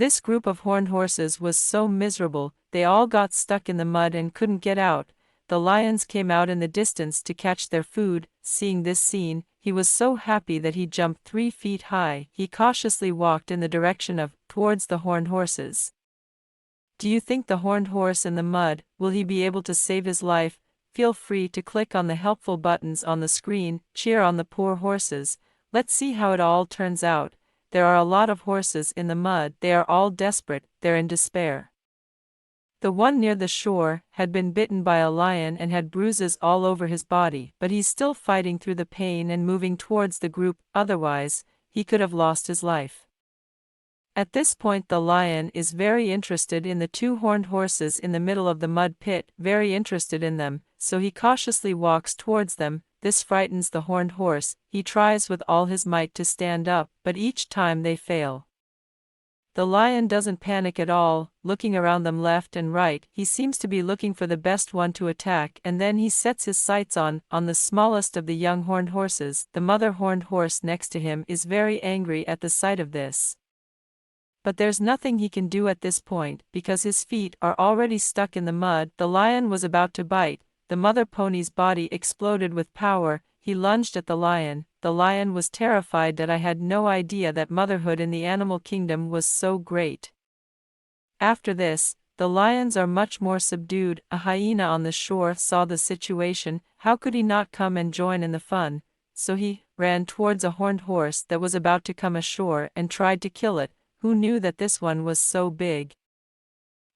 This group of horned horses was so miserable, they all got stuck in the mud and couldn't get out. The lions came out in the distance to catch their food. Seeing this scene, he was so happy that he jumped 3 feet high. He cautiously walked in the direction towards the horned horses. Do you think the horned horse in the mud, will he be able to save his life? Feel free to click on the helpful buttons on the screen, cheer on the poor horses. Let's see how it all turns out. There are a lot of horses in the mud, they are all desperate, they're in despair. The one near the shore had been bitten by a lion and had bruises all over his body, but he's still fighting through the pain and moving towards the group, otherwise, he could have lost his life. At this point the lion is very interested in the two horned horses in the middle of the mud pit, very interested in them, so he cautiously walks towards them. This frightens the horned horse. He tries with all his might to stand up, but each time they fail. The lion doesn't panic at all, looking around them left and right. He seems to be looking for the best one to attack, and then he sets his sights on the smallest of the young horned horses. The mother horned horse next to him is very angry at the sight of this. But there's nothing he can do at this point, because his feet are already stuck in the mud. The lion was about to bite. The mother pony's body exploded with power. He lunged at the lion. The lion was terrified that I had no idea that motherhood in the animal kingdom was so great. After this, the lions are much more subdued. A hyena on the shore saw the situation. How could he not come and join in the fun? So he ran towards a horned horse that was about to come ashore and tried to kill it. Who knew that this one was so big?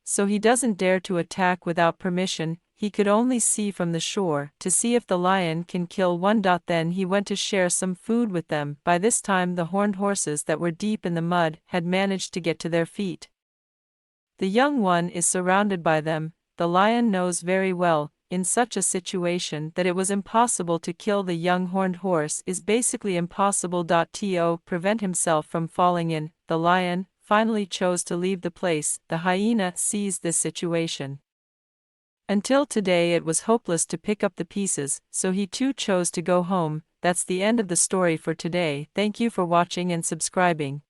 So he doesn't dare to attack without permission. He could only see from the shore to see if the lion can kill one. Then he went to share some food with them. By this time the horned horses that were deep in the mud had managed to get to their feet. The young one is surrounded by them. The lion knows very well, in such a situation, that it was impossible to kill the young horned horse, is basically impossible. To prevent himself from falling in, the lion finally chose to leave the place. The hyena sees this situation. Until today it was hopeless to pick up the pieces, so he too chose to go home. That's the end of the story for today. Thank you for watching and subscribing.